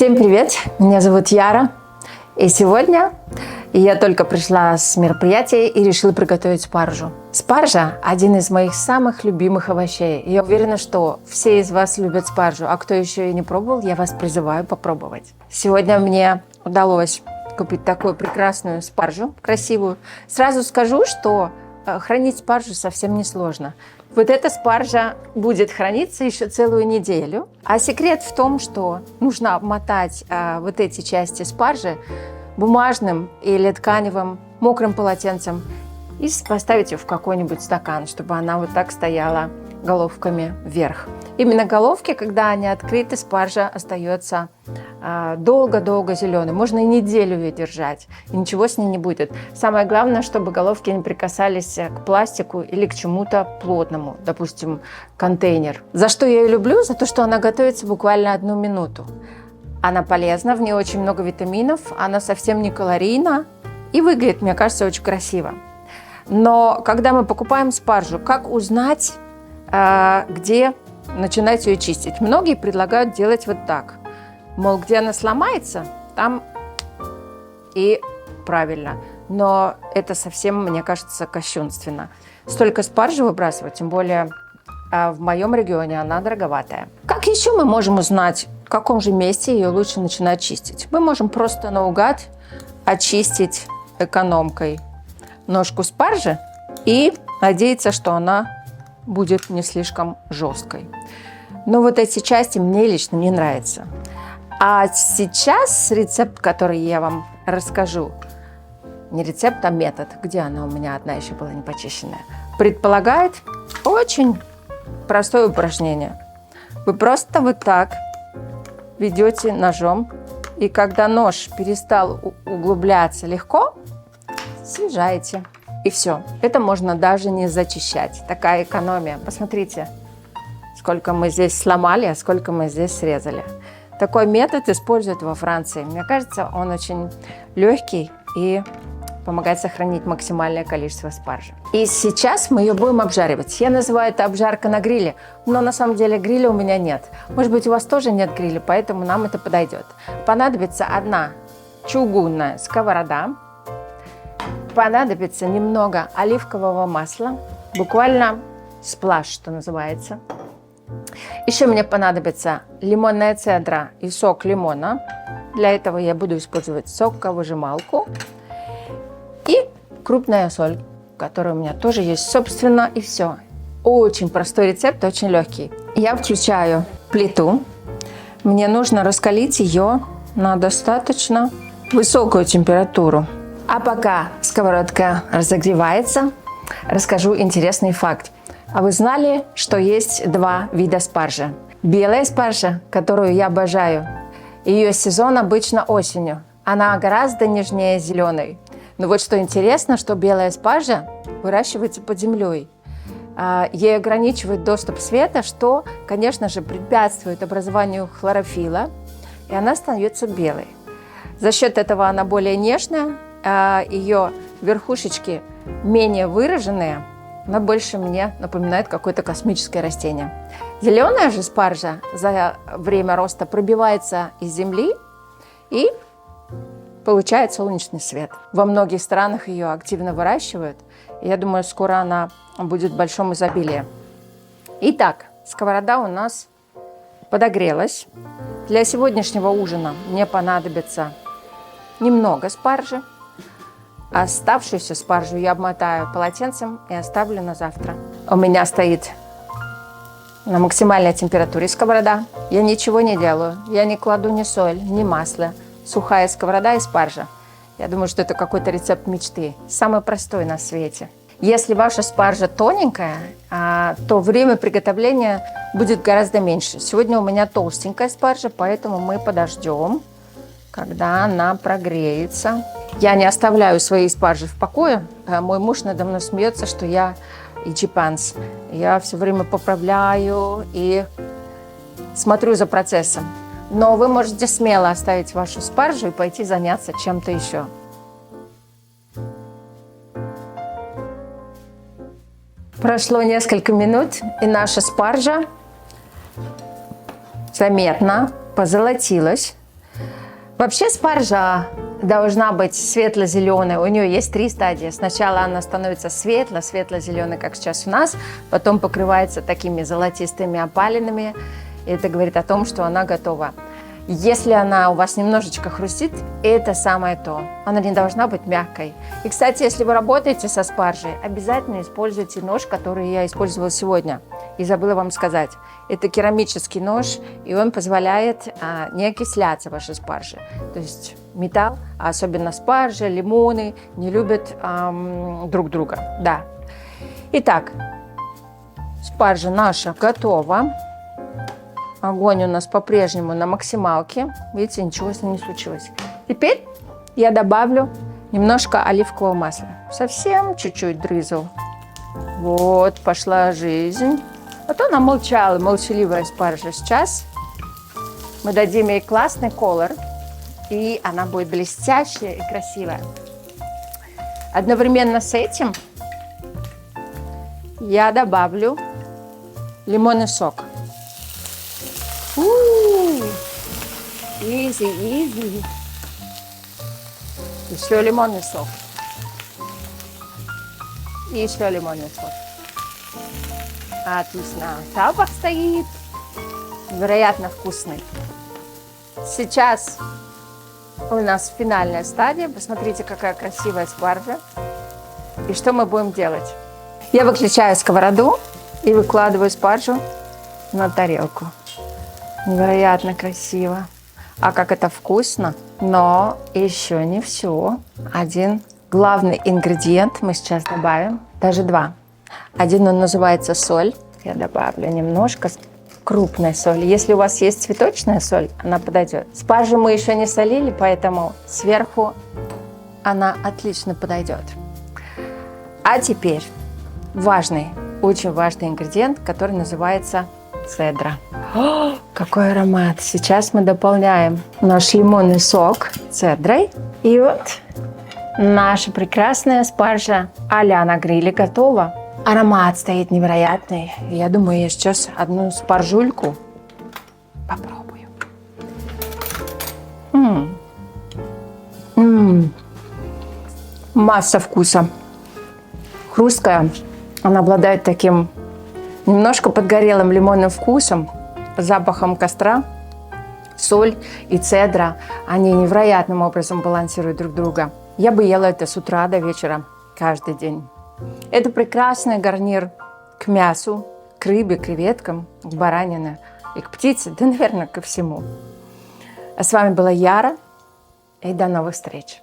Всем привет! Меня зовут Яра. И сегодня я только пришла с мероприятия и решила приготовить спаржу. Спаржа – один из моих самых любимых овощей. Я уверена, что все из вас любят спаржу, а кто еще и не пробовал, я вас призываю попробовать. Сегодня мне удалось купить такую прекрасную спаржу, красивую. Сразу скажу, что хранить спаржу совсем не сложно. Вот эта спаржа будет храниться еще целую неделю. А секрет в том, что нужно обмотать вот эти части спаржи бумажным или тканевым мокрым полотенцем и поставить ее в какой-нибудь стакан, чтобы она вот так стояла головками вверх. Именно головки, когда они открыты, спаржа остается долго-долго зеленой. Можно и неделю ее держать, и ничего с ней не будет. Самое главное, чтобы головки не прикасались к пластику или к чему-то плотному, допустим, контейнер. За что я ее люблю? За то, что она готовится буквально 1 минуту. Она полезна, в ней очень много витаминов, она совсем не калорийна и выглядит, мне кажется, очень красиво. Но когда мы покупаем спаржу, как узнать, где начинать ее чистить? Многие предлагают делать вот так. Мол, где она сломается, там и правильно. Но это совсем, мне кажется, кощунственно. Столько спаржи выбрасывать, тем более в моем регионе она дороговатая. Как еще мы можем узнать, в каком же месте ее лучше начинать чистить? Мы можем просто наугад очистить экономкой ножку спаржи и надеяться, что она будет не слишком жесткой. Но вот эти части мне лично не нравятся. А сейчас рецепт, который я вам расскажу, не рецепт, а метод, где она у меня одна еще была не почищенная, предполагает очень простое упражнение. Вы просто вот так ведете ножом, и когда нож перестал углубляться легко, съезжаете. И все. Это можно даже не зачищать. Такая экономия. Посмотрите, сколько мы здесь сломали, а сколько мы здесь срезали. Такой метод используют во Франции. Мне кажется, он очень легкий и помогает сохранить максимальное количество спаржи. И сейчас мы ее будем обжаривать. Я называю это обжарка на гриле, но на самом деле гриля у меня нет. Может быть, у вас тоже нет гриля, поэтому нам это подойдет. Понадобится одна чугунная сковорода. Понадобится немного оливкового масла, буквально сплаш, что называется. Еще мне понадобится лимонная цедра и сок лимона. Для этого я буду использовать соковыжималку и крупная соль, которая у меня тоже есть, собственно, и все. Очень простой рецепт, очень легкий. Я включаю плиту. Мне нужно раскалить ее на достаточно высокую температуру. А пока сковородка разогревается, расскажу интересный факт. А вы знали, что есть 2 вида спаржи? Белая спаржа, которую я обожаю, ее сезон обычно осенью. Она гораздо нежнее зеленой. Но вот что интересно, что белая спаржа выращивается под землей. Ей ограничивает доступ света, что, конечно же, препятствует образованию хлорофилла, и она становится белой. За счет этого она более нежная, ее верхушечки менее выраженные, она больше мне напоминает какое-то космическое растение. Зеленая же спаржа за время роста пробивается из земли и получает солнечный свет. Во многих странах ее активно выращивают, и я думаю, скоро она будет в большом изобилии. Итак, сковорода у нас подогрелась. Для сегодняшнего ужина мне понадобится немного спаржи. Оставшуюся спаржу я обмотаю полотенцем и оставлю на завтра. У меня стоит на максимальной температуре сковорода. Я ничего не делаю. Я не кладу ни соль, ни масло. Сухая сковорода и спаржа. Я думаю, что это какой-то рецепт мечты. Самый простой на свете. Если ваша спаржа тоненькая, то время приготовления будет гораздо меньше. Сегодня у меня толстенькая спаржа, поэтому мы подождем, когда она прогреется. Я не оставляю свои спаржи в покое. Мой муж надо мной смеется, что я иджипанс. Я все время поправляю и смотрю за процессом. Но вы можете смело оставить вашу спаржу и пойти заняться чем-то еще. Прошло несколько минут, и наша спаржа заметно позолотилась. Вообще спаржа должна быть светло-зеленой. У нее есть 3 стадии. Сначала она становится светло-зеленой, как сейчас у нас, потом покрывается такими золотистыми опалинами. И это говорит о том, что она готова. Если она у вас немножечко хрустит, это самое то. Она не должна быть мягкой. И, кстати, если вы работаете со спаржей, обязательно используйте нож, который я использовала сегодня. И забыла вам сказать, это керамический нож, и он позволяет не окисляться вашей спарже. То есть металл, а особенно спаржа, лимоны, не любят друг друга. Да. Итак, спаржа наша готова. Огонь у нас по-прежнему на максималке. Видите, ничего с ней не случилось. Теперь я добавлю немножко оливкового масла. Совсем чуть-чуть дрызл. Вот, пошла жизнь. Вот она молчала, молчаливая спаржа. Сейчас мы дадим ей классный колор. И она будет блестящая и красивая. Одновременно с этим я добавлю лимонный сок. Изи. Еще лимонный сок. И еще лимонный сок. Отлично. Запах стоит. Невероятно вкусный. Сейчас у нас финальная стадия. Посмотрите, какая красивая спаржа. И что мы будем делать? Я выключаю сковороду и выкладываю спаржу на тарелку. Невероятно красиво. А как это вкусно. Но еще не все. Один главный ингредиент мы сейчас добавим. Даже 2. Один он называется соль. Я добавлю немножко крупной соли. Если у вас есть цветочная соль, она подойдет. Спаржу мы еще не солили, поэтому сверху она отлично подойдет. А теперь важный, очень важный ингредиент, который называется цедра. О, какой аромат! Сейчас мы дополняем наш лимонный сок цедрой. И вот наша прекрасная спаржа а-ля на гриле готова. Аромат стоит невероятный. Я думаю, я сейчас одну спаржульку попробую. Масса вкуса. Хрусткая. Она обладает таким немножко подгорелым лимонным вкусом, запахом костра. Соль и цедра, они невероятным образом балансируют друг друга. Я бы ела это с утра до вечера каждый день. Это прекрасный гарнир к мясу, к рыбе, креветкам, к баранине и к птице, да, наверное, ко всему. А с вами была Яра, и до новых встреч.